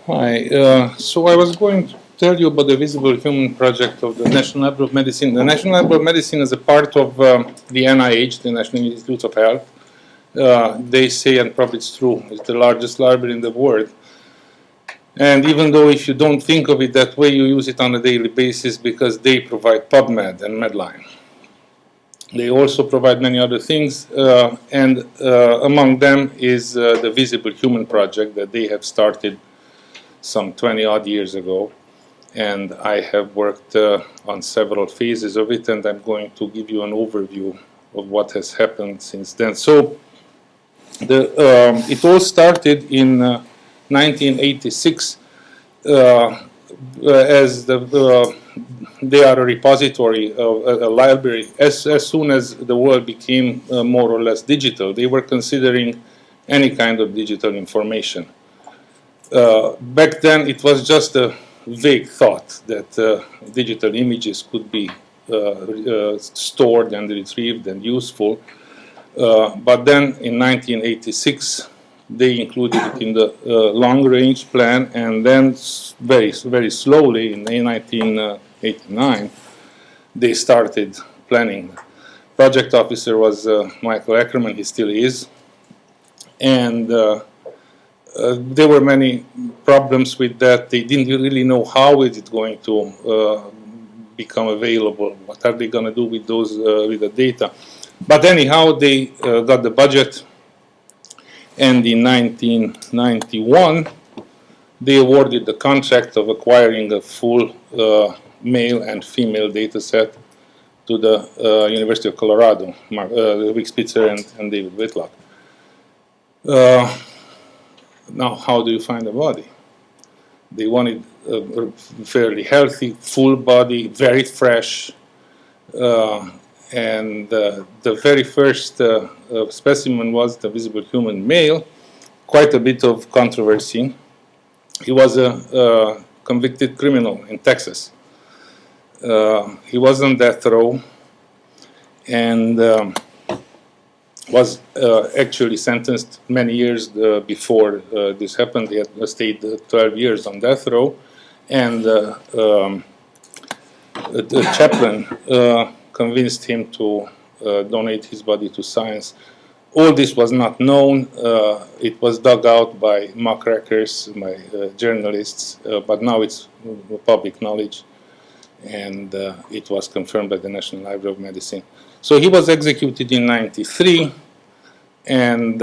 Hi. So I was going to tell you about the Visible Human project of the National Library of Medicine. The National Library of Medicine is a part of the NIH, the National Institutes of Health. They say, and probably it's true, it's the largest library in the world. And even though if you don't think of it that way, you use it on a daily basis because they provide PubMed and Medline. They also provide many other things, and among them is the Visible Human project that they have started some 20 odd years ago. And I have worked on several phases of it, and I'm going to give you an overview of what has happened since then. So it all started in 1986 as they are a repository, a library. As soon as the world became more or less digital, they were considering any kind of digital information. Back then, it was just a vague thought that digital images could be stored and retrieved and useful. But then in 1986, they included it in the long-range plan, and then very, very slowly in 1989, they started planning. Project officer was Michael Ackerman, he still is, and there were many problems with that. They didn't really know how is it going to become available. What are they going to do with those with the data? But anyhow, they got the budget, and in 1991 they awarded the contract of acquiring a full male and female data set to the University of Colorado, Rick Spitzer and David Whitlock. Now, how do you find a body? They wanted a fairly healthy, full body, very fresh, and the very first specimen was the Visible Human male. Quite a bit of controversy. He was a convicted criminal in Texas. He was on death row and was actually sentenced many years before this happened. He had stayed 12 years on death row, and the chaplain convinced him to donate his body to science. All this was not known. It was dug out by muckrakers, by journalists, but now it's public knowledge, and it was confirmed by the National Library of Medicine. So he was executed in '93, and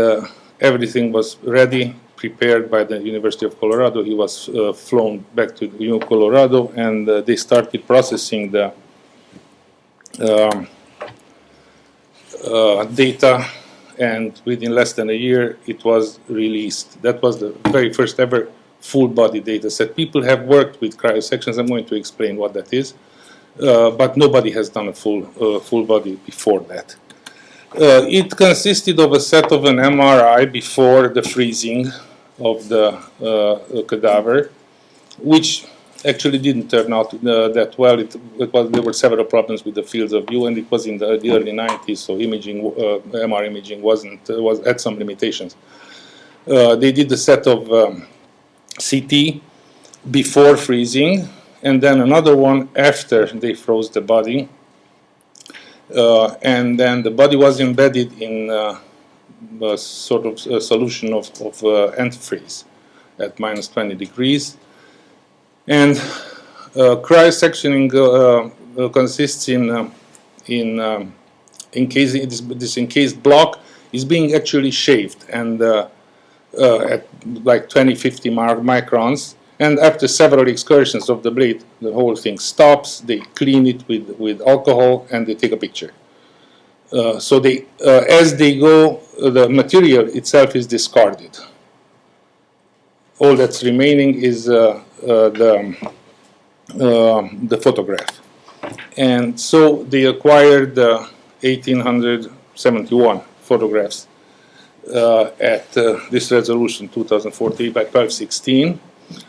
everything was ready, prepared by the University of Colorado. He was flown back to Colorado, and they started processing the data, and within less than a year it was released. That was the very first ever full body data set. People have worked with cryosections. I'm going to explain what that is, but nobody has done a full body before that. It consisted of a set of an MRI before the freezing of the cadaver, which actually didn't turn out that well. There were several problems with the fields of view, and it was in the early 90s, so MR imaging had some limitations. They did a set of CT before freezing, and then another one after they froze the body. And then the body was embedded in a sort of a solution of antifreeze at minus 20 degrees. And cryosectioning consists in encasing this encased block is being actually shaved, and at like 20-50 microns. And after several excursions of the blade, the whole thing stops. They clean it with alcohol, and they take a picture. So they, as they go, the material itself is discarded. All that's remaining is the photograph. And so they acquired 1,871 photographs at this resolution, 2040 by 1216.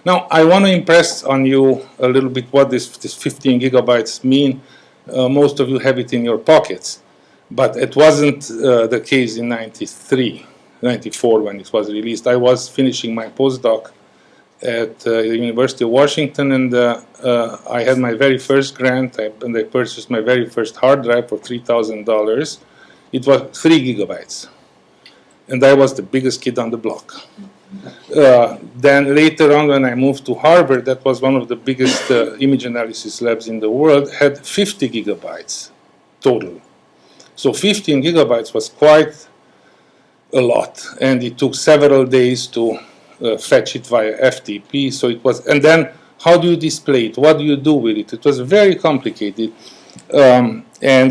Now, I want to impress on you a little bit what this 15 gigabytes mean. Most of you have it in your pockets, but it wasn't the case in 94 when it was released. I was finishing my postdoc at the University of Washington, and I had my very first grant, and I purchased my very first hard drive for $3,000. It was 3 gigabytes, and I was the biggest kid on the block. Then later on, when I moved to Harvard, that was one of the biggest image analysis labs in the world, had 50 gigabytes total. So 15 gigabytes was quite a lot, and it took several days to fetch it via FTP. So it was, and then how do you display it? What do you do with it? It was very complicated, and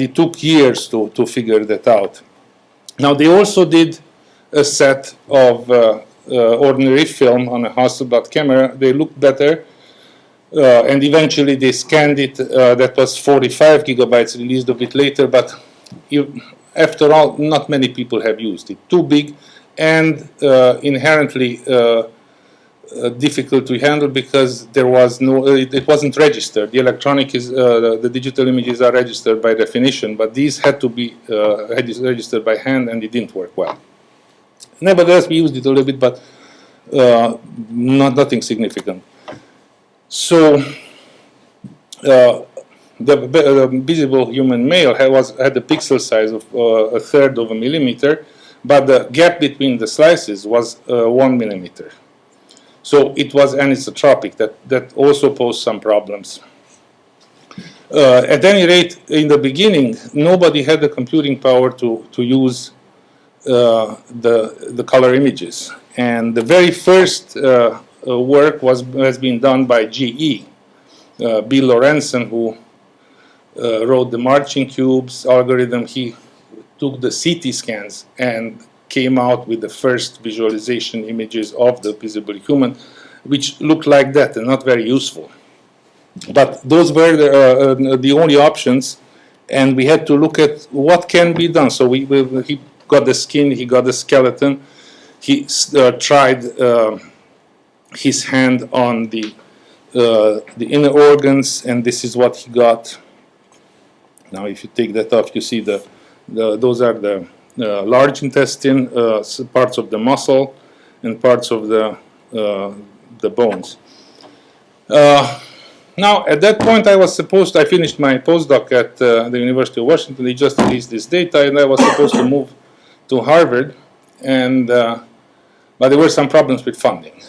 it took years to figure that out. Now they also did a set of ordinary film on a Hasselblad camera. They looked better, and eventually they scanned it. That was 45 gigabytes, released a bit later, but after all, not many people have used it. Too big and inherently difficult to handle because there was no, it wasn't registered. The electronic is, the digital images are registered by definition, but these had to be registered by hand, and it didn't work well. Nevertheless, we used it a little bit, but nothing significant. So the visible human male had a pixel size of 1/3 of a millimeter, but the gap between the slices was 1 millimeter. So it was anisotropic. That also posed some problems. At any rate, in the beginning, nobody had the computing power to use the color images. And the very first work has been done by GE. Bill Lorenzen, who wrote the marching cubes algorithm, he took the CT scans and came out with the first visualization images of the visible human, which looked like that and not very useful. But those were the only options, and we had to look at what can be done. So he got the skin, he got the skeleton, he tried his hand on the inner organs, and this is what he got. Now, if you take that off, you see those are the large intestine, parts of the muscle, and parts of the bones. Now, at that point, I finished my postdoc at the University of Washington. They just released this data, and I was supposed to move to Harvard, but there were some problems with funding.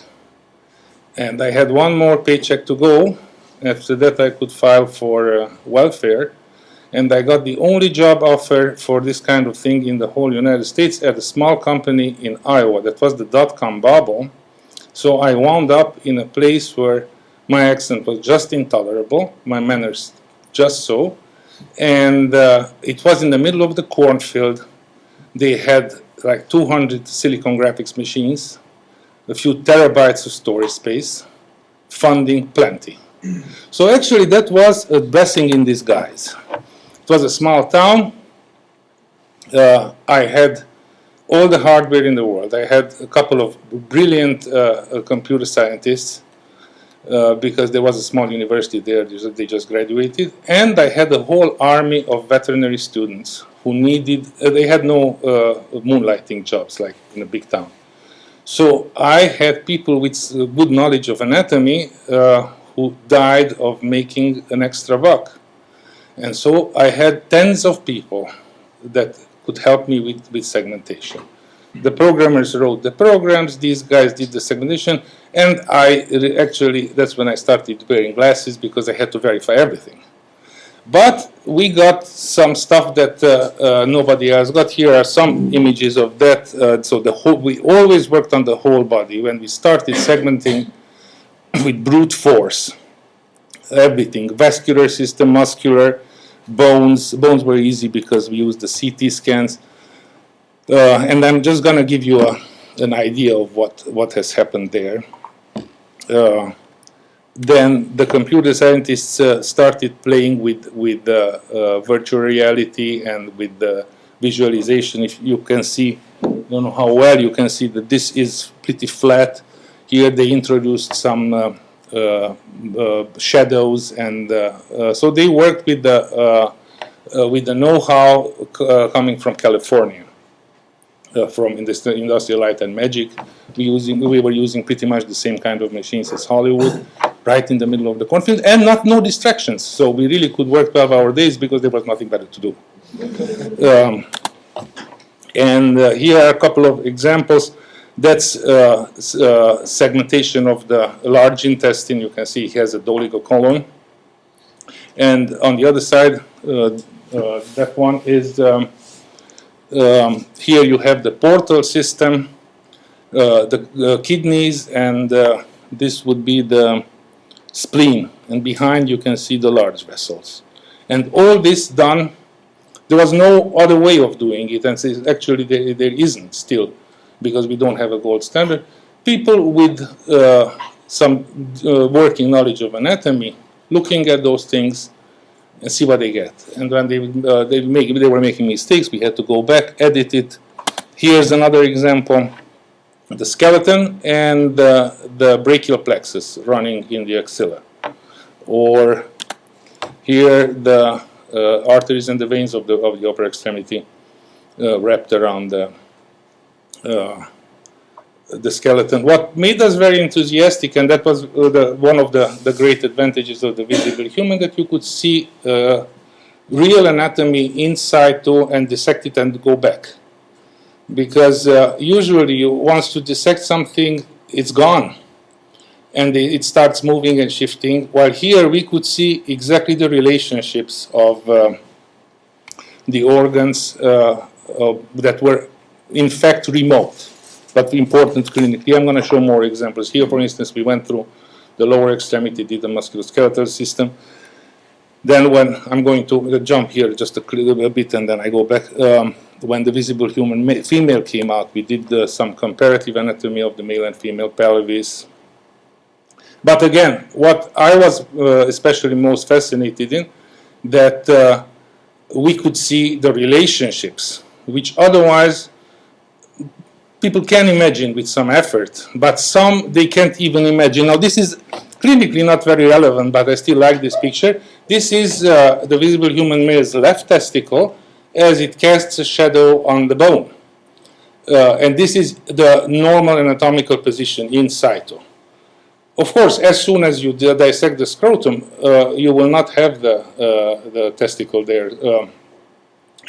And I had one more paycheck to go. After that, I could file for welfare. And I got the only job offer for this kind of thing in the whole United States at a small company in Iowa. That was the dot-com bubble. So I wound up in a place where my accent was just intolerable, my manners just so, and it was in the middle of the cornfield. They had like 200 silicon graphics machines, a few terabytes of storage space, funding plenty. So actually that was a blessing in disguise. It was a small town. I had all the hardware in the world. I had a couple of brilliant computer scientists because there was a small university there. They just graduated. And I had a whole army of veterinary students who needed, they had no moonlighting jobs like in a big town. So I had people with good knowledge of anatomy who died of making an extra buck. And so I had tens of people that could help me with segmentation. The programmers wrote the programs, these guys did the segmentation, and that's when I started wearing glasses because I had to verify everything. But we got some stuff that nobody else got. Here are some images of that. So we always worked on the whole body. When we started segmenting with brute force, everything, vascular system, muscular, bones. Bones were easy because we used the CT scans. And I'm just going to give you an idea of what has happened there. Then the computer scientists started playing with virtual reality and with the visualization. If you can see, I don't know how well you can see that this is pretty flat. Here they introduced some shadows, and so they worked with the know-how coming from California. from Industrial Light and Magic. We were using pretty much the same kind of machines as Hollywood, right in the middle of the cornfield, and no distractions. So we really could work 12-hour days because there was nothing better to do. Here are a couple of examples. That's segmentation of the large intestine. You can see it has a doligo colon. And on the other side, that one is, here you have the portal system, the kidneys, and this would be the spleen. And behind you can see the large vessels. And all this done, there was no other way of doing it, and actually there isn't still, because we don't have a gold standard. People with some working knowledge of anatomy, looking at those things and see what they get. And when they were making mistakes, we had to go back, edit it. Here's another example: the skeleton and the brachial plexus running in the axilla, or here the arteries and the veins of the upper extremity wrapped around the skeleton. What made us very enthusiastic, and that was one of the great advantages of the visible human, that you could see real anatomy in situ and dissect it and go back. Because usually once you dissect something, it's gone. And it starts moving and shifting, while here we could see exactly the relationships of the organs that were in fact remote, but important clinically. I'm going to show more examples. Here, for instance, we went through the lower extremity, did the musculoskeletal system. Then when I'm going to jump here just a bit and then I go back, when the visible human female came out, we did some comparative anatomy of the male and female pelvis. But again, what I was especially most fascinated in, that we could see the relationships, which otherwise people can imagine with some effort, but some they can't even imagine. Now this is clinically not very relevant, but I still like this picture. This is the visible human male's left testicle as it casts a shadow on the bone. And this is the normal anatomical position in situ. Of course, as soon as you dissect the scrotum, you will not have the testicle there.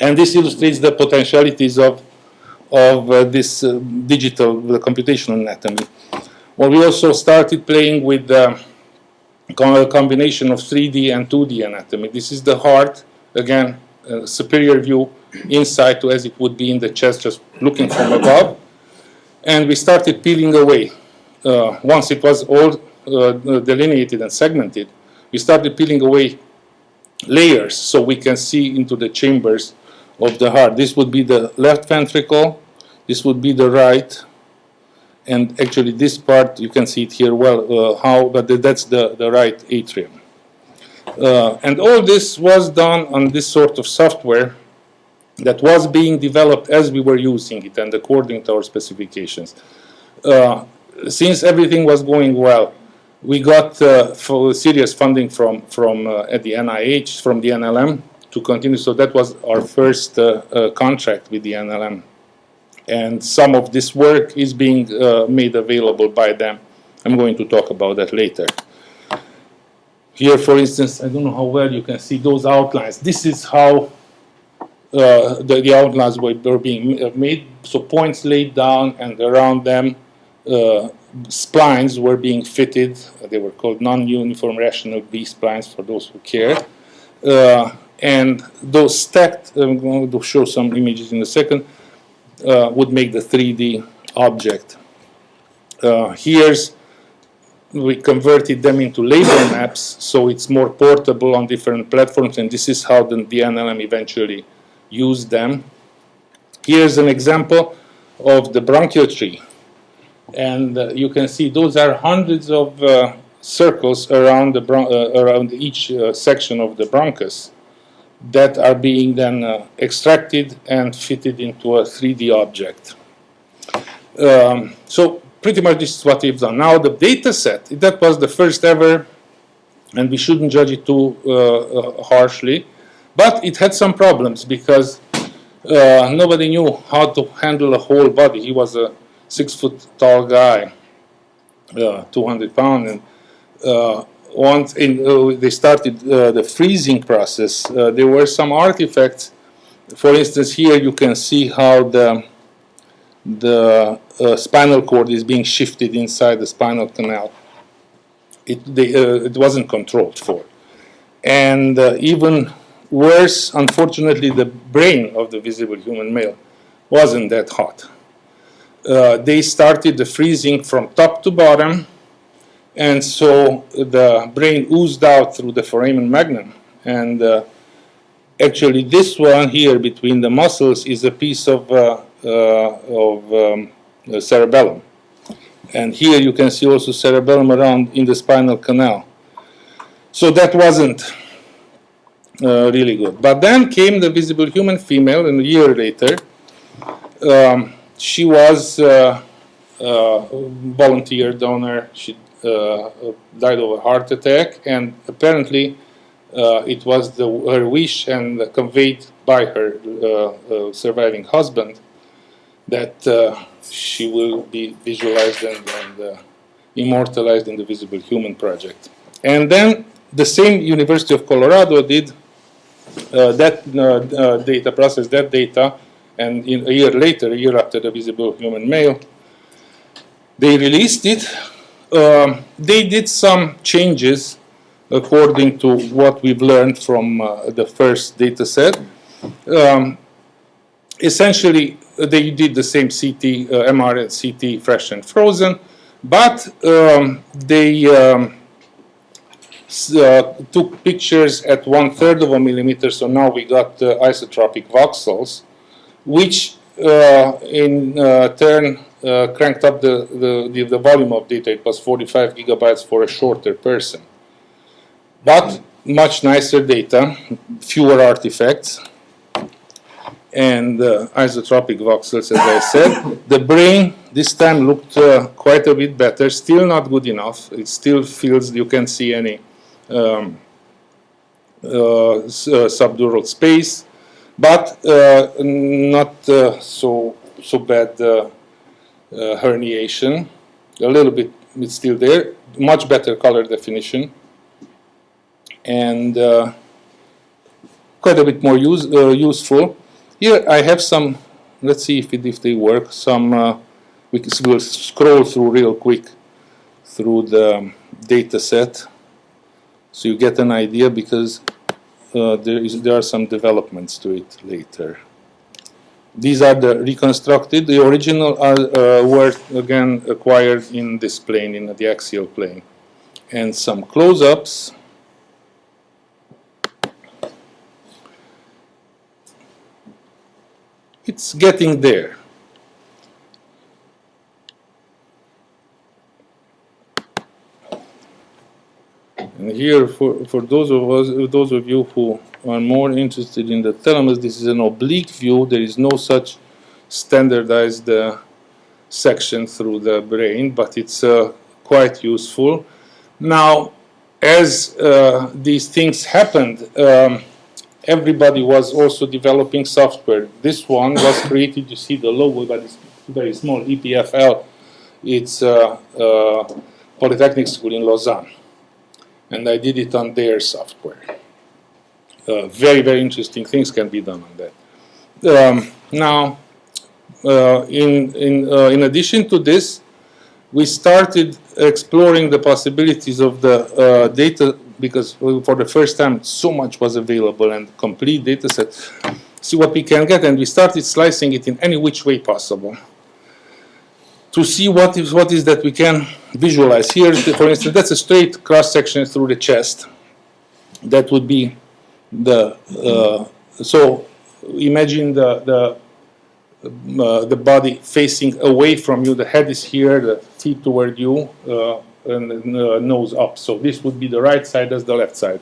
And this illustrates the potentialities of this digital, the computational anatomy. Well, we also started playing with a combination of 3D and 2D anatomy. This is the heart, again, superior view in situ as it would be in the chest, just looking from above. And we started peeling away. Once it was all delineated and segmented, we started peeling away layers so we can see into the chambers of the heart. This would be the left ventricle, this would be the right, and actually this part, you can see it here well, but that's the right atrium. And all this was done on this sort of software that was being developed as we were using it and according to our specifications. Since everything was going well, we got serious funding from at the NIH, from the NLM, to continue. So that was our first contract with the NLM. And some of this work is being made available by them. I'm going to talk about that later. Here, for instance, I don't know how well you can see those outlines. This is how the outlines were being made. So points laid down, and around them splines were being fitted. They were called non-uniform rational B-splines for those who care. And those stacked, I'm going to show some images in a second, would make the 3D object. We converted them into label maps, so it's more portable on different platforms, and this is how the NLM eventually used them. Here's an example of the bronchial tree. And you can see those are hundreds of circles around around each section of the bronchus that are being then extracted and fitted into a 3D object. So pretty much this is what we've done. Now the data set, that was the first ever, and we shouldn't judge it too harshly, but it had some problems because Nobody knew how to handle a whole body. He was a 6-foot tall guy, 200 pounds, and once they started the freezing process. There were some artifacts. For instance, here you can see how the spinal cord is being shifted inside the spinal canal. It wasn't controlled for. And even worse, unfortunately, the brain of the visible human male wasn't that hot. They started the freezing from top to bottom, and so the brain oozed out through the foramen magnum. And actually, this one here between the muscles is a piece of cerebellum. And here you can see also cerebellum around in the spinal canal. So that wasn't really good. But then came the visible human female, and a year later, she was a volunteer donor. She died of a heart attack, and apparently it was her wish and conveyed by her surviving husband that she will be visualized and immortalized in the Visible Human Project. And then the same University of Colorado did processed that data, and a year later, a year after the Visible Human Male, they released it. They did some changes according to what we've learned from the first data set. Essentially, they did the same CT, MR and CT fresh and frozen, but they took pictures at 1/3 of a millimeter, so now we got isotropic voxels, which in turn cranked up the volume of data. It was 45 gigabytes for a shorter person. But much nicer data, fewer artifacts, and isotropic voxels, as I said. The brain this time looked quite a bit better, still not good enough. It still feels you can't see any subdural space, but not so bad herniation. A little bit, it's still there. Much better color definition, and quite a bit more useful. Here I have some. Let's see if they work. Some we'll scroll through real quick through the data set, so you get an idea, because there are some developments to it later. These are the reconstructed. The original were again acquired in this plane, in the axial plane, and some close-ups. It's getting there. And here, for those of you who are more interested in the thalamus, this is an oblique view. There is no such standardized section through the brain, but it's quite useful. Now, as these things happened, everybody was also developing software. This one was created, you see the logo, but it's very small, EPFL. It's Polytechnic School in Lausanne. And I did it on their software. Very, very interesting things can be done on that. Now, in addition to this, we started exploring the possibilities of the data, because for the first time so much was available and complete data set. See what we can get, and we started slicing it in any which way possible to see what is that we can visualize. Here, for instance, that's a straight cross section through the chest. That would be the so imagine the body facing away from you. The head is here, the feet toward you, and the nose up. So this would be the right side as the left side,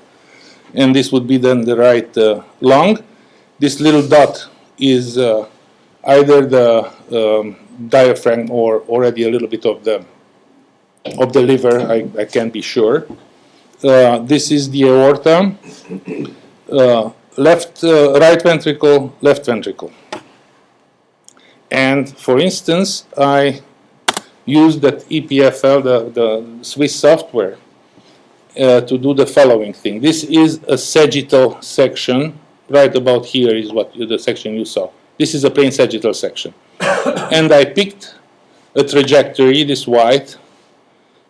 and this would be then the right lung. This little dot is either the diaphragm or already a little bit of the liver. I can't be sure. This is the aorta. Right ventricle, left ventricle. And for instance, I used that EPFL, the Swiss software, to do the following thing. This is a sagittal section. Right about here is what the section you saw. This is a plain sagittal section. And I picked a trajectory, this white,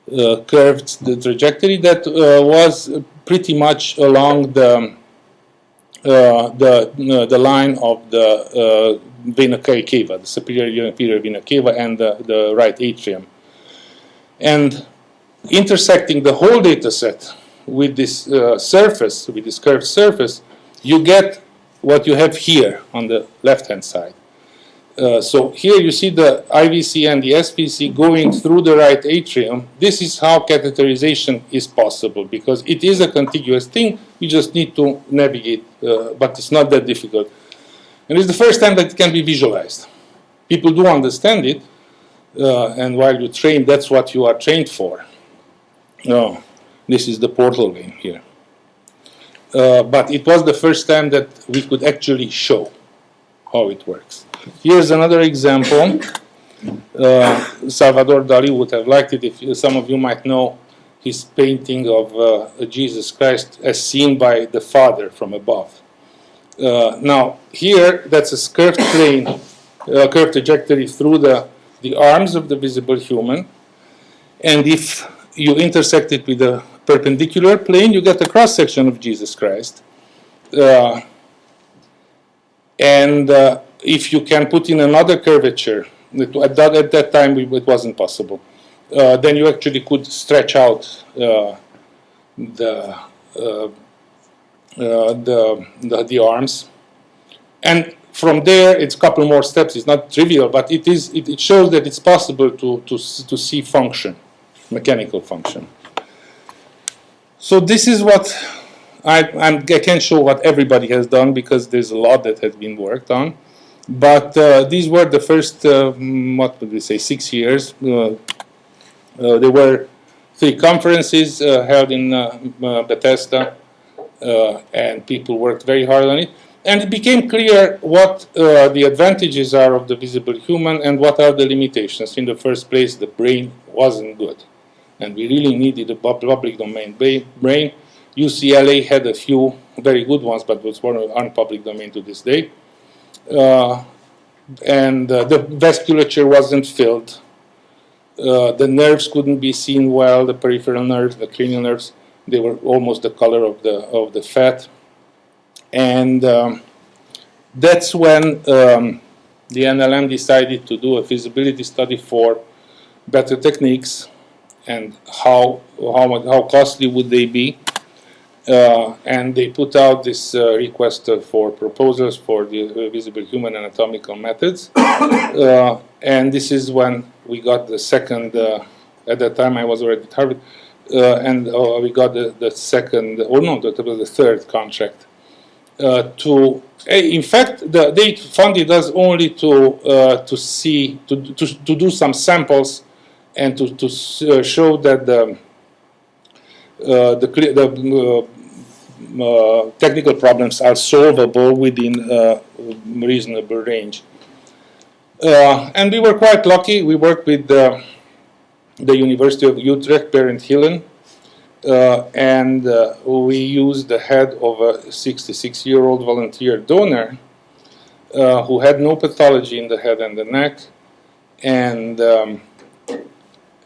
curved the trajectory that was pretty much along the line of the vena cava, the superior inferior vena cava, and the right atrium. And intersecting the whole data set with this surface, with this curved surface, you get what you have here on the left-hand side. So here you see the IVC and the SVC going through the right atrium. This is how catheterization is possible, because it is a contiguous thing. You just need to navigate, but it's not that difficult. And it's the first time that it can be visualized. People do understand it, and while you train, that's what you are trained for. This is the portal vein here. But it was the first time that we could actually show how it works. Here's another example. Salvador Dali would have liked it if some of you might know his painting of Jesus Christ as seen by the Father from above. Now, here, that's a curved plane, curved trajectory through the arms of the visible human. And if you intersect it with a perpendicular plane, you get a cross-section of Jesus Christ. If you can put in another curvature, at that time it wasn't possible, then you actually could stretch out the arms. And from there, it's a couple more steps. It's not trivial, but it shows that it's possible to see function, mechanical function. So this is what I can show what everybody has done, because there's a lot that has been worked on. But these were the first, what would we say, 6 years. There were 3 conferences held in Bethesda, and people worked very hard on it. And it became clear what the advantages are of the visible human and what are the limitations. In the first place, the brain wasn't good, and we really needed a public domain brain. UCLA had a few very good ones, but was one unpublic domain to this day. The vasculature wasn't filled. The nerves couldn't be seen well. The peripheral nerves, the cranial nerves, they were almost the color of the fat. And that's when the NLM decided to do a feasibility study for better techniques and how costly would they be. And they put out this request for proposals for the visible human anatomical methods. And this is when we got the second, at that time I was already at Harvard, and we got the second, that was the third contract. In fact, they funded us only to do some samples and to show that the technical problems are solvable within a reasonable range. And we were quite lucky. We worked with the University of Utrecht, Berend Hillen, and we used the head of a 66-year-old volunteer donor who had no pathology in the head and the neck. And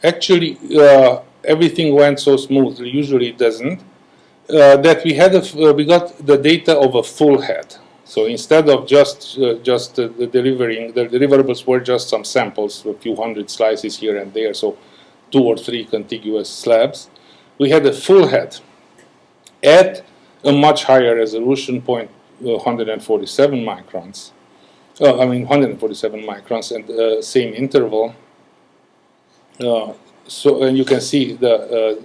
actually, everything went so smoothly, usually it doesn't, that we got the data of a full head. So instead of just delivering, the deliverables were just some samples, a few hundred slices here and there, so 2 or 3 contiguous slabs. We had a full head at a much higher resolution, 147 microns. 147 microns and same interval. And you can see the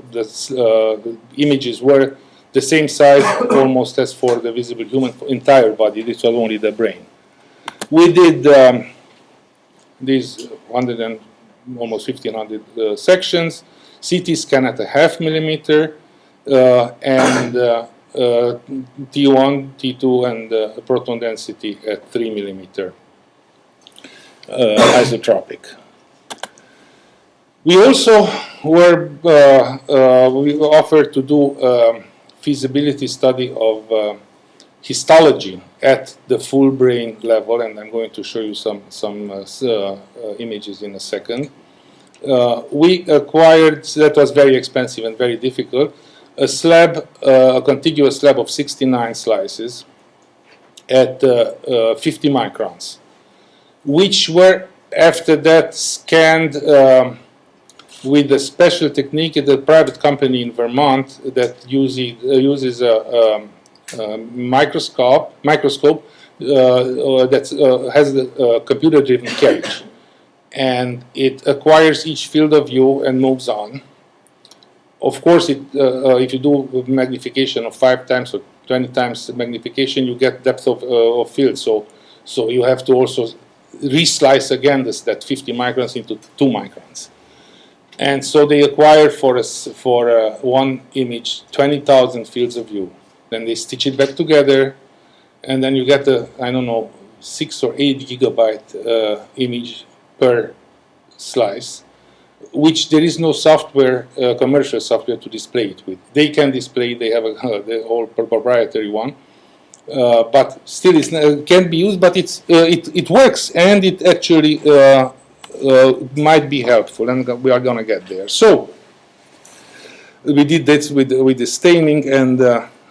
images were the same size almost as for the visible human entire body. This was only the brain. We did these almost 1,500 sections, CT scan at a 0.5 millimeter, and T1, T2, and proton density at 3 millimeter. isotropic. We also we offered to do feasibility study of histology at the full brain level, and I'm going to show you some images in a second. We acquired, that was very expensive and very difficult, a slab, a contiguous slab of 69 slices at 50 microns, which were after that scanned with a special technique at a private company in Vermont that uses a microscope that has a computer-driven carriage, and it acquires each field of view and moves on. Of course, if you do magnification of 5 times or 20 times magnification, you get depth of field. So you have to also reslice again that 50 microns into 2 microns. And so they acquire for one image 20,000 fields of view. Then they stitch it back together, and then you get a, I don't know, 6 or 8 gigabyte image per slice, which there is no software, commercial software to display it with. They can display, they have the whole proprietary one, but still it can be used, but it works, and it actually might be helpful, and we are going to get there. So we did this with the staining and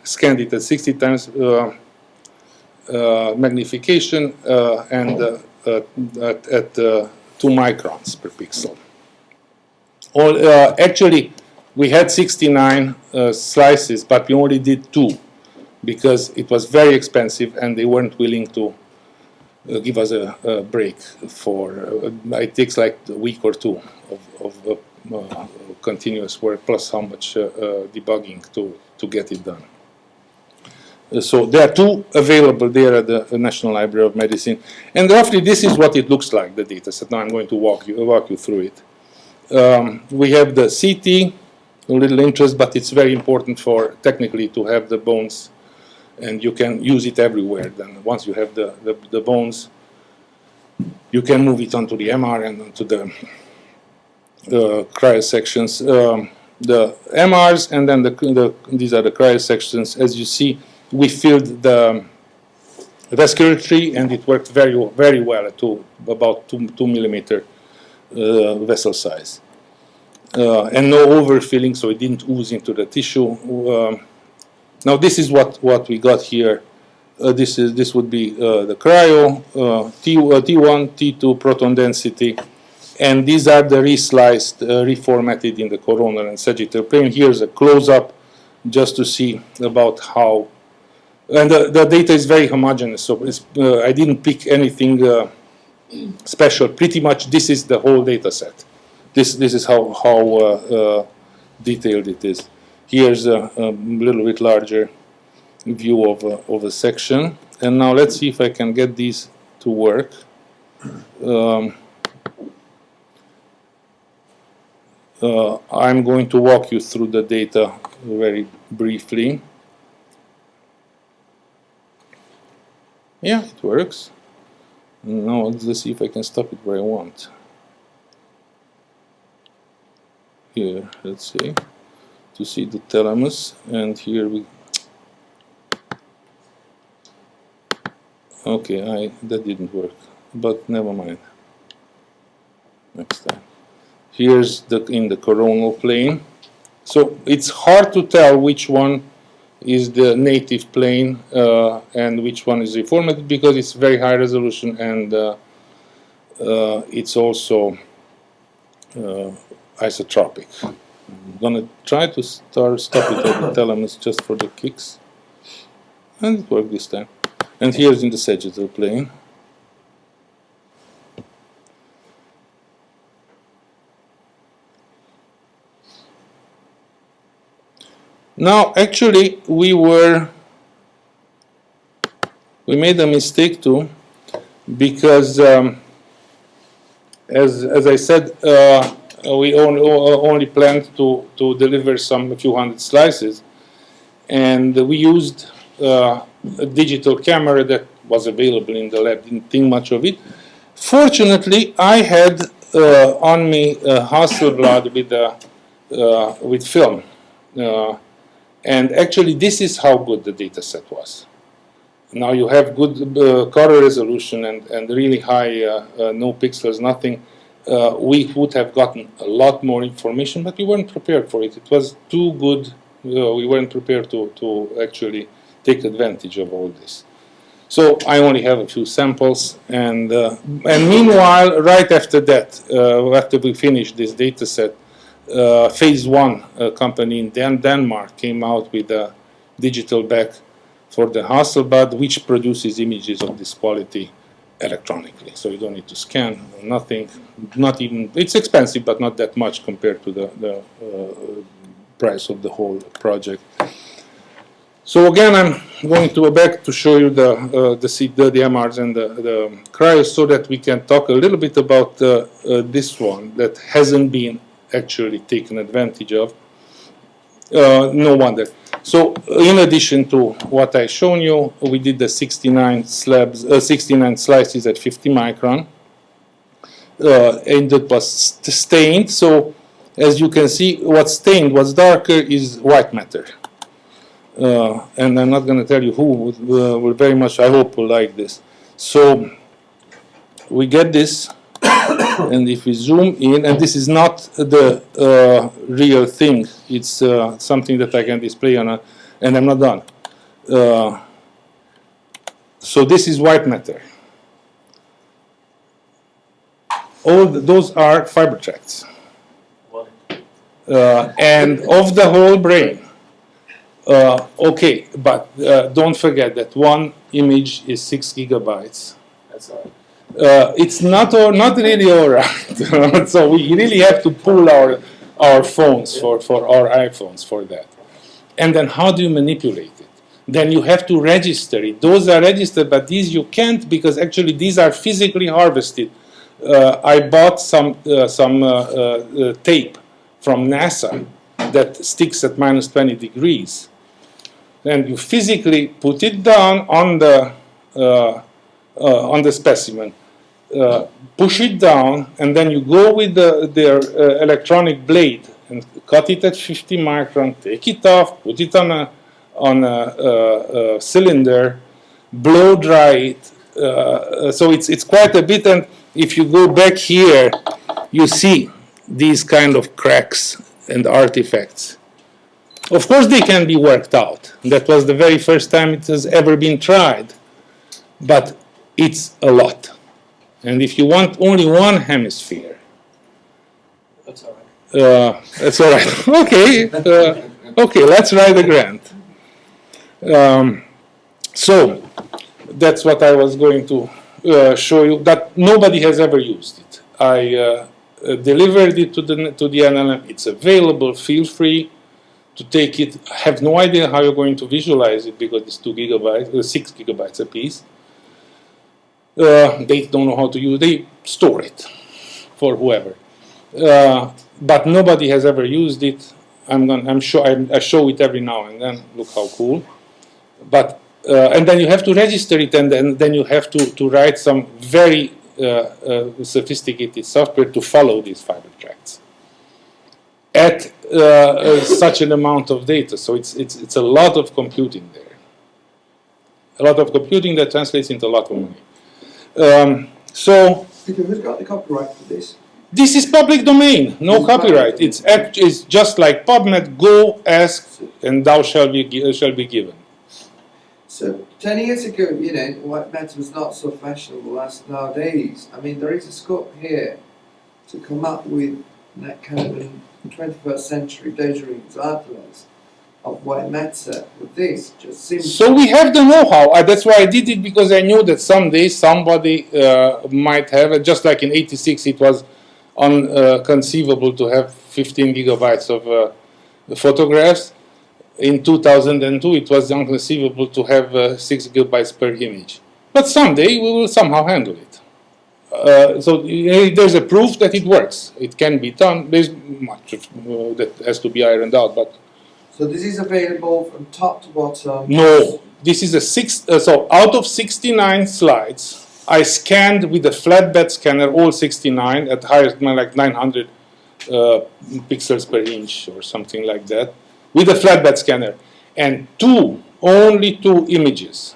scanned it at 60 times magnification and at 2 microns per pixel. Actually, we had 69 slices, but we only did 2 because it was very expensive and they weren't willing to give us a break for, it takes like a week or 2 of continuous work, plus how much debugging to get it done. So there are 2 available there at the National Library of Medicine, and roughly this is what it looks like, the data set. Now I'm going to walk you through it. We have the CT, a little interest, but it's very important for technically to have the bones, and you can use it everywhere. Then once you have the bones, you can move it onto the MR and onto the cryosections. The MRs and then these are the cryosections. As you see, we filled the vascular tree, and it worked very, very well at about 2 millimeter vessel size. And no overfilling, so it didn't ooze into the tissue. Now this is what we got here. This would be the cryo, T1, T2 proton density, and these are the resliced, reformatted in the coronal and sagittal plane. Here's a close-up just to see about how, and the data is very homogeneous, so I didn't pick anything special. Pretty much this is the whole data set. This is how detailed it is. Here's a little bit larger view of a section. And now let's see if I can get these to work. I'm going to walk you through the data very briefly. Yeah, it works. Now let's see if I can stop it where I want. Here, let's see, to see the thalamus, and here we. Okay, that didn't work, but never mind. Next time. Here's in the coronal plane. So it's hard to tell which one is the native plane and which one is reformatted, because it's very high resolution, and it's also isotropic. I'm gonna try to stop it at the thalamus just for the kicks, and it worked this time. And here's in the sagittal plane. Now, actually, we made a mistake too, because as I said, we only planned to deliver a few hundred slices, and we used a digital camera that was available in the lab. Didn't think much of it Fortunately, I had on me Hasselblad with film. And actually, this is how good the data set was. Now you have good color resolution and really high no pixels, nothing. We would have gotten a lot more information, but we weren't prepared for it. It was too good. We weren't prepared to actually take advantage of all this. So I only have a few samples, and meanwhile, right after that, after we finished this data set, Phase 1 company in Denmark came out with a digital back for the Hasselblad, which produces images of this quality electronically. So you don't need to scan, nothing, not even, it's expensive, but not that much compared to the price of the whole project. So again, I'm going to go back to show you the MRs and the cryos so that we can talk a little bit about this one that hasn't been actually taken advantage of. No wonder. So in addition to what I shown you, we did the 69 slices at 50 micron, and it was stained. So as you can see, what's stained, what's darker is white matter. And I'm not going to tell you who will very much, I hope, will like this. So we get this, and if we zoom in, and this is not the real thing, it's something that I can display on a, and I'm not done. So this is white matter. All those are fiber tracts. And of the whole brain. Okay, but don't forget that one image is 6 gigabytes. That's all right. It's not really all right. So we really have to pull our phones for our iPhones for that. And then how do you manipulate it? Then you have to register it. Those are registered, but these you can't because actually these are physically harvested. I bought some tape from NASA that sticks at minus 20 degrees. And you physically put it down on the specimen, push it down, and then you go with their electronic blade and cut it at 50 micron, take it off, put it on a cylinder, blow dry it. So it's quite a bit, and if you go back here, you see these kind of cracks and artifacts. Of course, they can be worked out. That was the very first time it has ever been tried. But it's a lot. And if you want only one hemisphere, That's all right. that's all right. Okay, okay, let's write a grant. So that's what I was going to show you. That nobody has ever used it. I delivered it to the NLM. It's available. Feel free to take it. I have no idea how you're going to visualize it because it's 2 gigabytes, 6 gigabytes a piece. They don't know how to use it. They store it for whoever. But nobody has ever used it. I'm sure I show it every now and then. Look how cool. But and then you have to register it, and then you have to write some very sophisticated software to follow these fiber tracts at such an amount of data. So it's a lot of computing there. A lot of computing that translates into a lot of money. So Peter, who's got the copyright for this? this is public domain, no copyright. It's just like PubMed. Go, ask, and thou shall be given. So 10 years ago, you know, white matter was not so fashionable as nowadays. I mean, there is a scope here to come up with that kind of a 21st century data examples of white matter with this. Just seems. So we have the know-how. That's why I did it, because I knew that someday somebody might have it. Just like in '86, it was unconceivable to have 15 gigabytes of photographs. In 2002, it was inconceivable to have 6 gigabytes per image. But someday we will somehow handle it. So there's a proof that it works. It can be done. There's much that has to be ironed out. But So this is available from top to bottom? no, this is a so out of 69 slides, I scanned with a flatbed scanner all 69 at highest like 900 pixels per inch or something like that, with a flatbed scanner. And only two images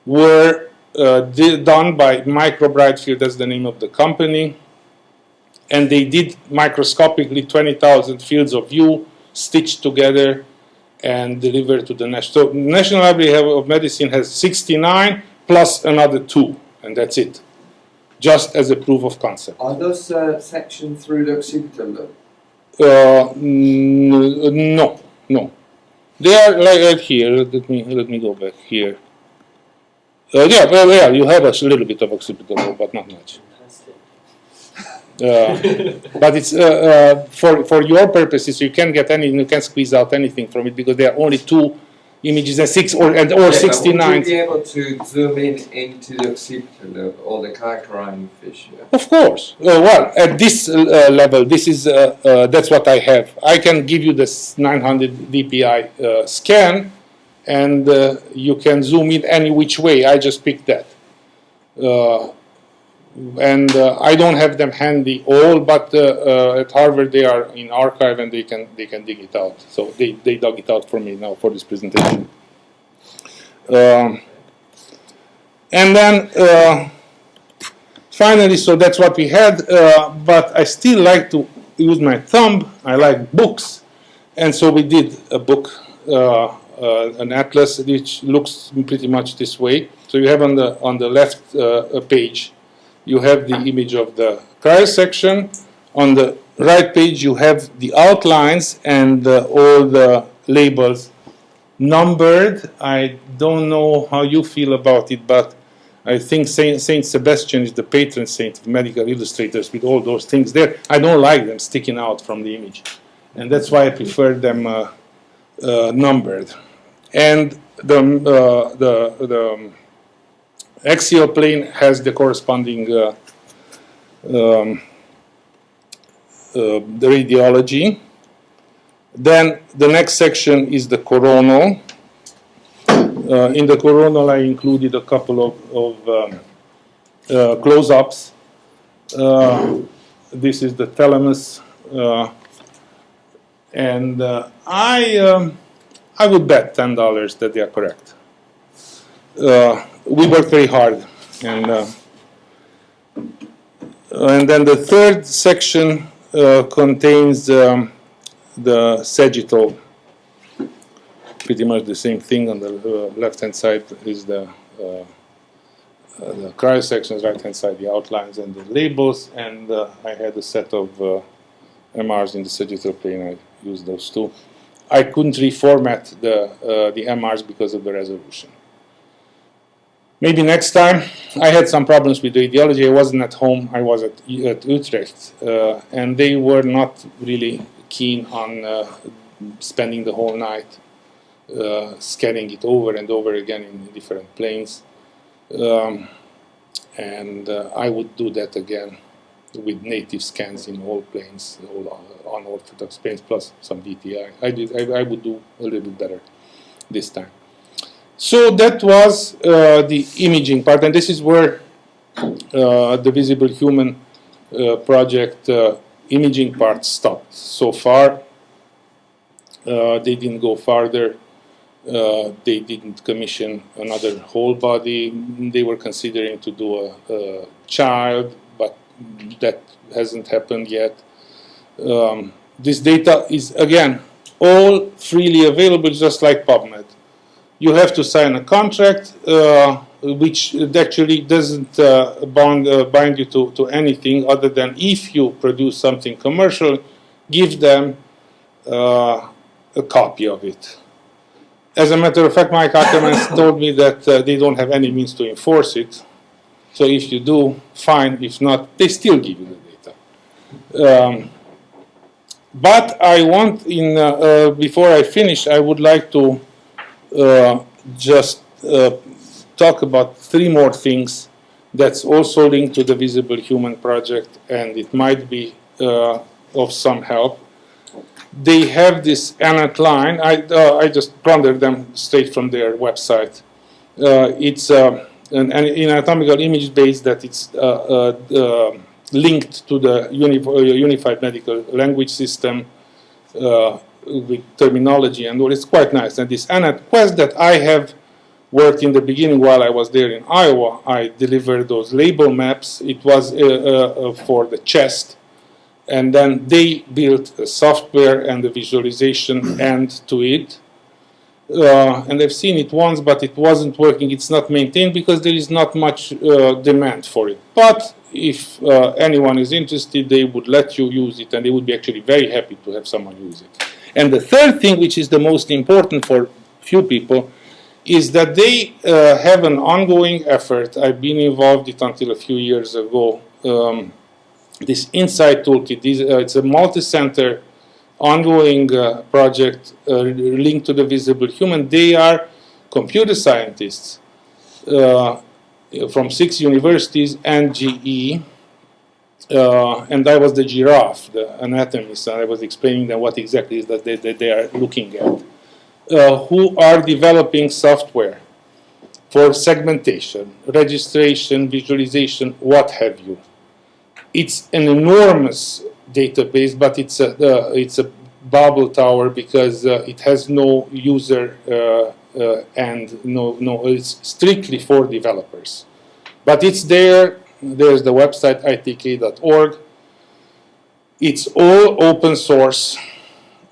were done by Micro Brightfield, that's the name of the company, and they did microscopically 20,000 fields of view stitched together and delivered to the National. So National Library of Medicine has 69 plus another 2, and that's it, just as a proof of concept. Are those sectioned through the occipital lobe? No, no. They are like right here. Let me go back here. Yeah, you have a little bit of occipital lobe, but not much. But it's for your purposes, you can't get any, you can't squeeze out anything from it because there are only two images and 69. Would you be able to zoom in into the occipital lobe or the calcarine fissure? Of course. Well, at this level, this is that's what I have. I can give you this 900 dpi scan, and you can zoom in any which way. I just picked that. And I don't have them handy all, but at Harvard they are in archive and they can dig it out. So they dug it out for me now for this presentation. And then finally, so that's what we had. But I still like to use my thumb. I like books, and so we did a book, an atlas, which looks pretty much this way. So you have on the left page, you have the image of the cryo section. On the right page, you have the outlines and all the labels numbered. I don't know how you feel about it, but I think Saint Sebastian is the patron saint of medical illustrators with all those things there. I don't like them sticking out from the image, and that's why I prefer them numbered. And the axial plane has the corresponding the radiology. Then the next section is the coronal. In the coronal, I included a couple of close-ups. This is the thalamus, and I would bet $10 that they are correct. We worked very hard, and then the third section contains the sagittal. Pretty much the same thing. On the left-hand side is the cryo sections, right-hand side the outlines and the labels, and I had a set of MRs in the sagittal plane. I used those two. I couldn't reformat the MRs because of the resolution. Maybe next time. I had some problems with radiology. I wasn't at home. I was at Utrecht, and they were not really keen on spending the whole night scanning it over and over again in different planes. And I would do that again with native scans in all planes, all unorthodox planes, plus some DTI. I would do a little bit better this time. So that was the imaging part, and this is where the Visible Human project imaging part stopped. So far, they didn't go farther. They didn't commission another whole body. They were considering to do a child, but that hasn't happened yet. This data is, again, all freely available, just like PubMed. You have to sign a contract, which actually doesn't bind you to anything other than if you produce something commercial, give them a copy of it. As a matter of fact, Mike Ackerman told me that they don't have any means to enforce it. So if you do, fine. If not, they still give you the data. But I want, before I finish, I would like to just talk about 3 more things that's also linked to the Visible Human project, and it might be of some help. They have this annex line. I just plundered them straight from their website. It's and in anatomical image base that it's linked to the unified medical language system with terminology and all. It's quite nice. And this ANAT quest that I have worked in the beginning while I was there in Iowa, I delivered those label maps. It was for the chest. And then they built a software and a visualization end to it. And I've seen it once, but it wasn't working. It's not maintained because there is not much demand for it. But if anyone is interested, they would let you use it, and they would be actually very happy to have someone use it. And the third thing, which is the most important for few people, is that they have an ongoing effort. I've been involved in it until a few years ago. This Insight Toolkit, it's a multi-center ongoing project linked to the visible human. They are computer scientists from 6 universities and GE, and I was the giraffe, the anatomist, and I was explaining them what exactly is that they are looking at, who are developing software for segmentation, registration, visualization, what have you. It's an enormous database, but it's a bubble tower because it has no user and no it's strictly for developers. But it's there. There's the website itk.org. It's all open source,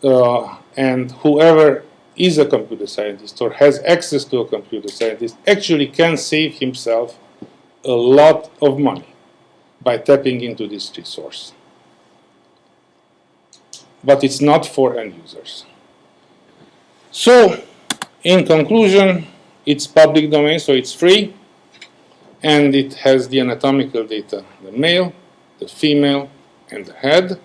and whoever is a computer scientist or has access to a computer scientist actually can save himself a lot of money by tapping into this resource. But it's not for end users. So, in conclusion, it's public domain, so it's free, and it has the anatomical data, the male, the female, and the head.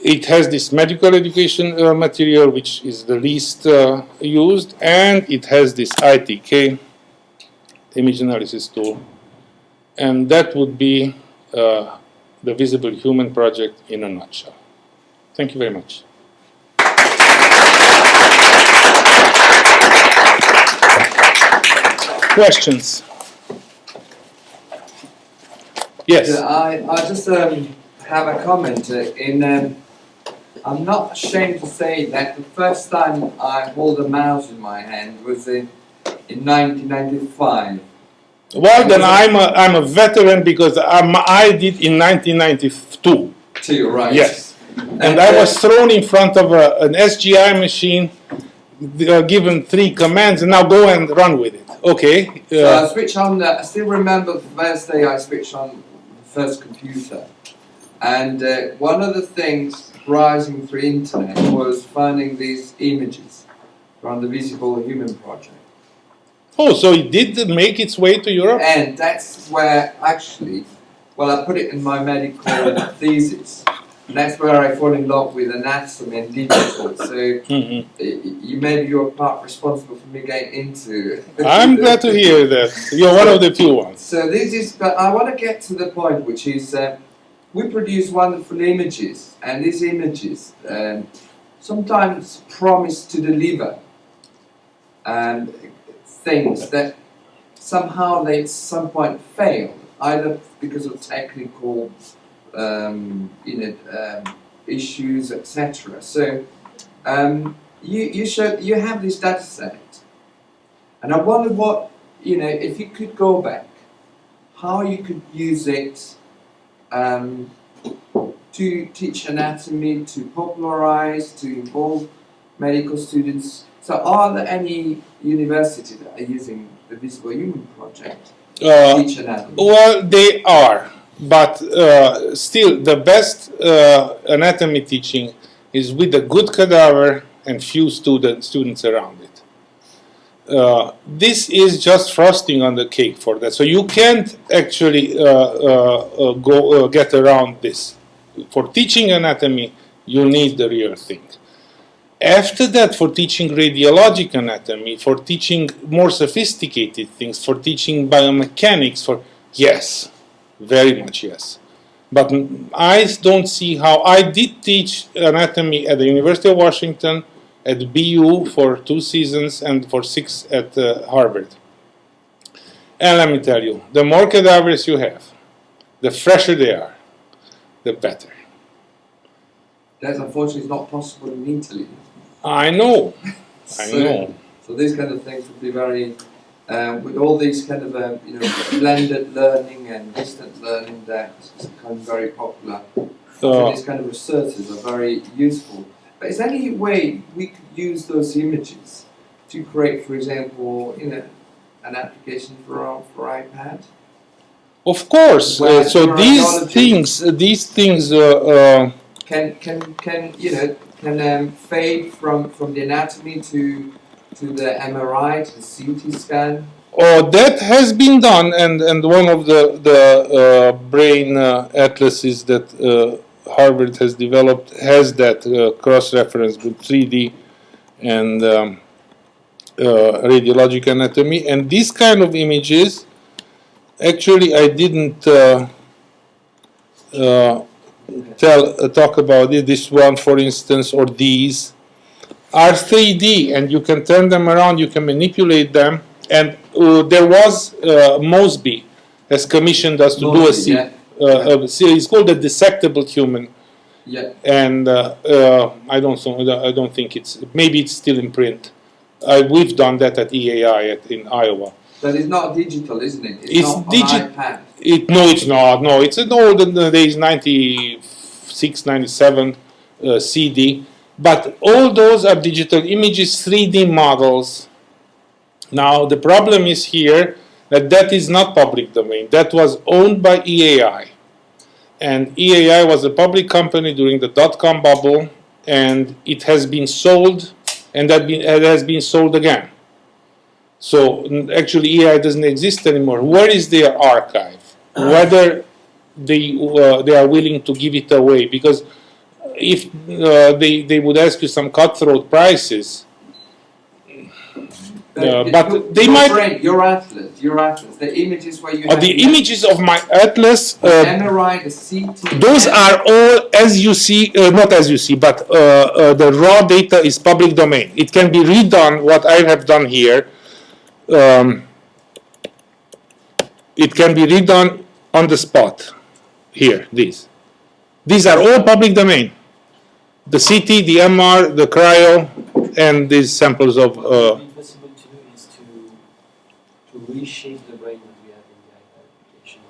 It has this medical education material, which is the least used, and it has this ITK, image analysis tool. And that would be the Visible Human project in a nutshell. Thank you very much. Questions? Yes. I just have a comment. I'm not ashamed to say that the first time I hold a mouse in my hand was in 1995. Well, then I'm a veteran because I did in 1992. Too, right? Yes. And I was thrown in front of an SGI machine, given 3 commands, and now go and run with it. Okay. So I switched on. I still remember the first day I switched on the first computer, and one of the things browsing through internet was finding these images from the Visible Human project. Oh, so it did make its way to Europe? And that's where actually, well, I put it in my medical thesis. And that's where I fall in love with anatomy and digital. So you're part responsible for me getting into. I'm glad to hear that. You're one of the few ones. So this is, but I want to get to the point, which is we produce wonderful images, and these images sometimes promise to deliver things that somehow they at some point fail, either because of technical issues, etc. So you have this data set, and I wonder what, if you could go back, how you could use it to teach anatomy, to popularize, to involve medical students. So are there any universities that are using the Visible Human project to teach anatomy? Well, they are, but still the best anatomy teaching is with a good cadaver and few students around it. This is just frosting on the cake for that. So you can't actually get around this. For teaching anatomy, you need the real thing. After that, for teaching radiologic anatomy, for teaching more sophisticated things, for teaching biomechanics, yes, very much yes. But I don't see how. I did teach anatomy at the University of Washington at BU for 2 seasons and for 6 at Harvard. And let me tell you, the more cadavers you have, the fresher they are, the better. That's unfortunately not possible in Italy. I know. I know. So these kind of things would be very, with all these kind of blended learning and distant learning that's become very popular. So these kind of researches are very useful. But is there any way we could use those images to create, for example, an application for iPad? Of course. So these things can fade from the anatomy to the MRI, to the CT scan. Oh, that has been done, and one of the brain atlases that Harvard has developed has that cross-reference with 3D and radiologic anatomy. And these kind of images, actually, I didn't talk about it. This one, for instance, or these are 3D, and you can turn them around, you can manipulate them. And there was Mosby has commissioned us to do a series called a dissectable human. Yeah. And I don't think maybe it's still in print. We've done that at EAI in Iowa. But it's not digital, isn't it? It's not on iPad. No, it's not. No, it's an olden days, 96, 97 CD. But all those are digital images, 3D models. Now, the problem is here that is not public domain. That was owned by EAI. And EAI was a public company during the dot-com bubble, and it has been sold, and it has been sold again. So actually EAI doesn't exist anymore. Where is their archive? Whether they are willing to give it away, because if they would ask you some cutthroat prices, but they might. Your atlas, the images where you have the images of my atlas. MRI, the CT. Those are all as you see, not as you see, but the raw data is public domain. It can be redone. What I have done here. It can be redone on the spot. Here, these are all public domain. The CT, the MR, the cryo, and these samples of. What's possible to do is to reshape the brain that we have in the iPad application.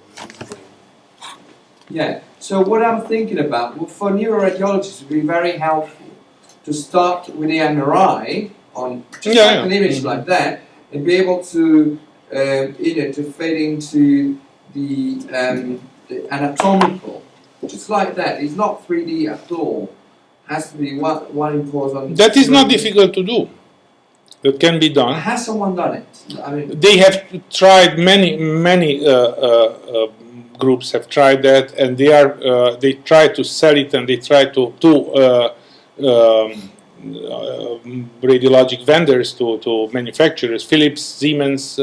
Yeah. So what I'm thinking about, well, for neuroradiologists, it would be very helpful to start with the MRI on just an image like that, and be able to to fade into the anatomical, just like that. It's not 3D at all. Has to be one imposed on. That is not difficult to do. That can be done. Has someone done it? I mean, they have tried. Many groups have tried that, and they try to sell it, and they try to radiologic vendors, to manufacturers. Philips, Siemens,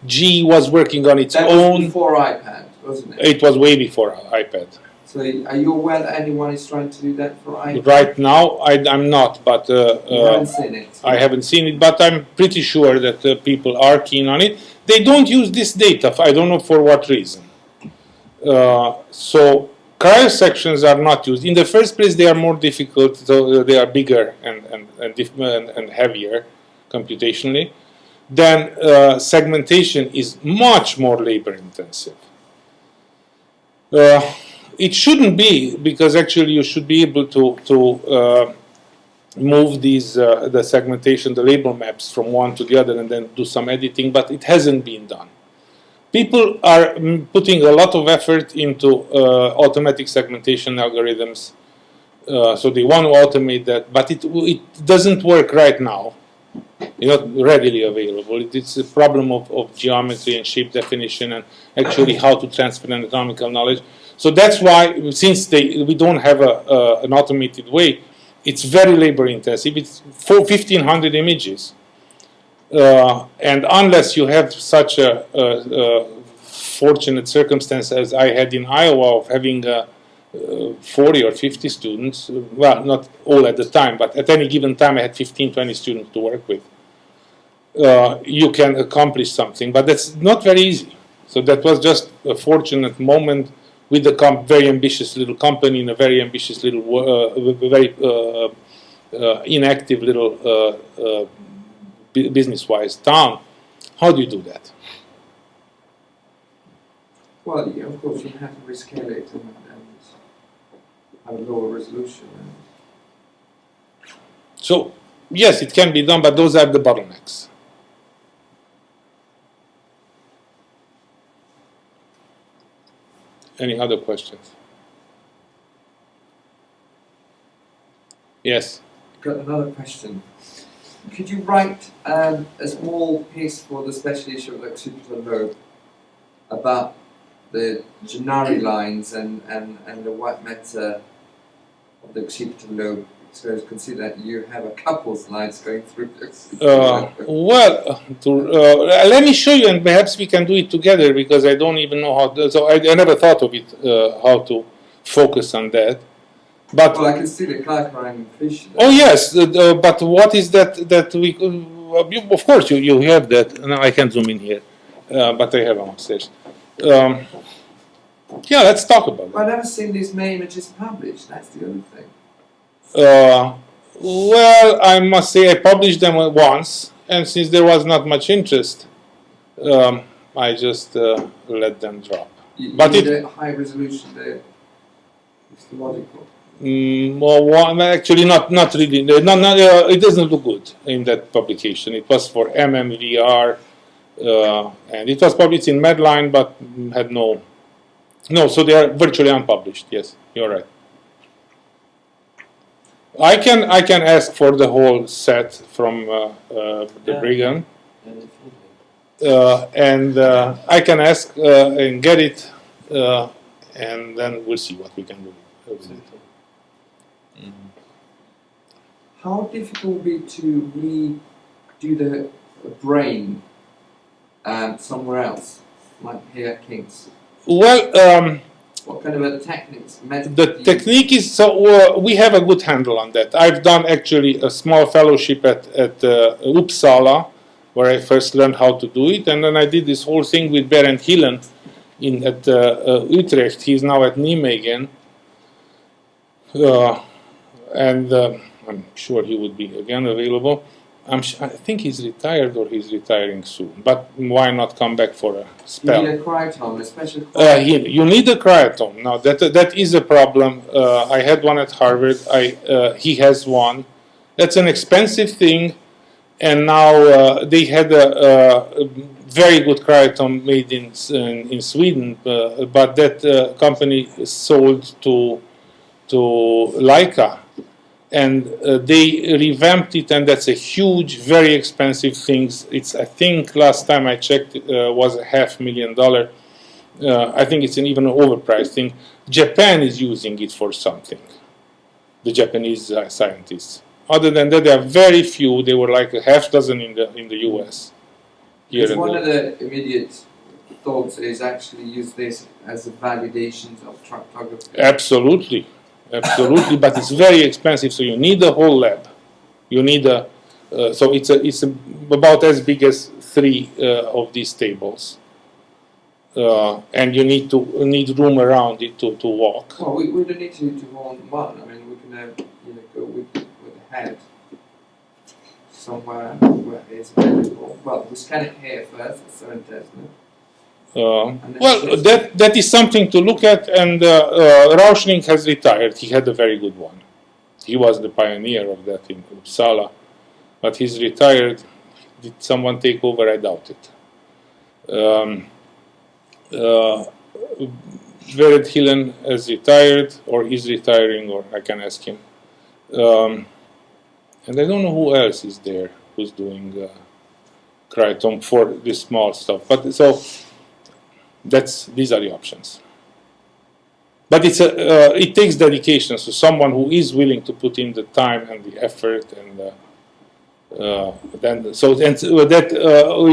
GE was working on its own. That was before iPad, wasn't it? It was way before iPad. So are you aware that anyone is trying to do that for iPad? Right now, I'm not, but you haven't seen it. I haven't seen it, but I'm pretty sure that people are keen on it. They don't use this data. I don't know for what reason. So cryosections are not used. In the first place, they are more difficult, so they are bigger and heavier computationally. Then segmentation is much more labor intensive. It shouldn't be, because actually you should be able to move these the segmentation, the label maps from one to the other, and then do some editing, but it hasn't been done. People are putting a lot of effort into automatic segmentation algorithms, so they want to automate that, but it doesn't work right now. It's not readily available. It's a problem of geometry and shape definition, and actually how to transfer anatomical knowledge. So that's why, since we don't have an automated way, it's very labor intensive. It's 1,500 images. And unless you have such a fortunate circumstance as I had in Iowa of having 40 or 50 students, well, not all at the time, but at any given time I had 15, 20 students to work with. You can accomplish something, but that's not very easy. So that was just a fortunate moment with a very ambitious little company in a very ambitious little, very inactive little business-wise town. How do you do that? Well, yeah, of course, you have to rescale it and have a lower resolution. So, yes, it can be done, but those are the bottlenecks. Any other questions? Yes. Got another question. Could you write a small piece for the special issue of the occipital lobe about the Gennari lines and the white matter of the occipital lobe? So consider that you have a couple slides going through this. Let me show you, and perhaps we can do it together because I don't even know how. So I never thought of it, how to focus on that. But well, I can see the clarifying fish. Oh yes, but what is that we? Of course, you have that. Now I can zoom in here, but I have them upstairs. Yeah, let's talk about it. I've never seen these main images published. That's the other thing. Well, I must say I published them once, and since there was not much interest, I just let them drop. You but need it a high resolution there. It's logical. Well, actually, not really. It doesn't look good in that publication. It was for MMVR, and it was published in Medline, but had no. So they are virtually unpublished. Yes, you're right. I can ask for the whole set from the Brigham, and I can ask and get it, and then we'll see what we can do with it. How difficult would it be to redo the brain somewhere else, like here at King's? Well, what kind of a techniques? The technique is, so we have a good handle on that. I've done actually a small fellowship at Uppsala, where I first learned how to do it, and then I did this whole thing with Berend Hillen at Utrecht. He's now at Nijmegen, and I'm sure he would be again available. I think he's retired or he's retiring soon, but why not come back for a spell? You need a cryotome, a special cryotome. You need a cryotome. Now that is a problem. I had one at Harvard. He has one. That's an expensive thing, and now they had a very good cryotome made in Sweden, but that company sold to Leica. And they revamped it, and that's a huge, very expensive thing. It's, I think, last time I checked, was $500,000. I think it's an even overpriced thing. Japan is using it for something. The Japanese scientists. Other than that, there are very few. There were like a half dozen in the U.S. Because one of the immediate thoughts is actually use this as a validation of tractography. Absolutely. Absolutely, but it's very expensive. So you need a whole lab. You need so it's about as big as 3 of these tables, and you need room around it to walk. Well, we don't need to hold one. I mean, we can go with the head somewhere where it's available. Well, we scan it here first, so it does. Well, that is something to look at, and Rauschning has retired. He had a very good one. He was the pioneer of that in Uppsala, but he's retired. Did someone take over? I doubt it. Berend Hillen has retired, or is retiring, or I can ask him. And I don't know who else is there who's doing cryotome for this small stuff. But so. These are the options, but it takes dedication. So someone who is willing to put in the time and the effort, and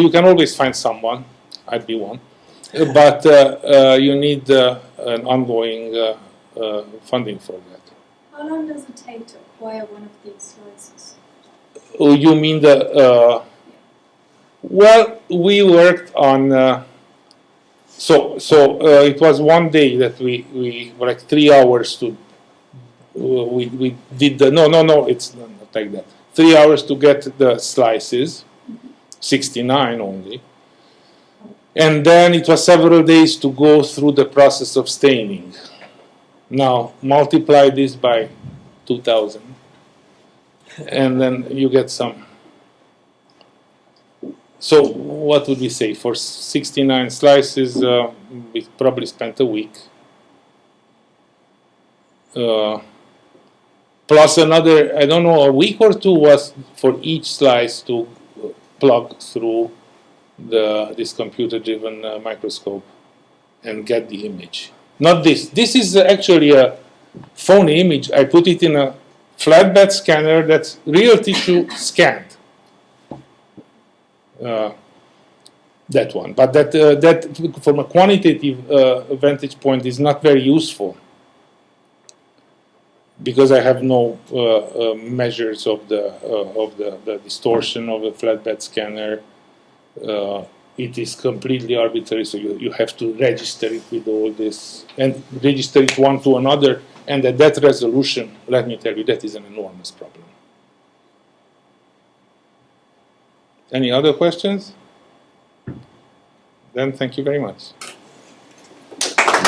you can always find someone. I'd be one, but you need an ongoing funding for that. How long does it take to acquire one of these slices? Oh, you mean the? Well, we worked on. It was one day that we like 3 hours to. We did the no. It's not like that. 3 hours to get the slices, 69 only. And then it was several days to go through the process of staining. Now multiply this by 2,000, and then you get some. So what would we say? For 69 slices, we probably spent a week. Plus another, I don't know, a week or two was for each slice to plug through this computer-driven microscope and get the image. Not this. This is actually a phony image. I put it in a flatbed scanner that's real tissue scanned. That one, but that from a quantitative vantage point is not very useful because I have no measures of the distortion of a flatbed scanner. It is completely arbitrary, so you have to register it with all this and register it one to another. And at that resolution, let me tell you, that is an enormous problem. Any other questions? Then thank you very much.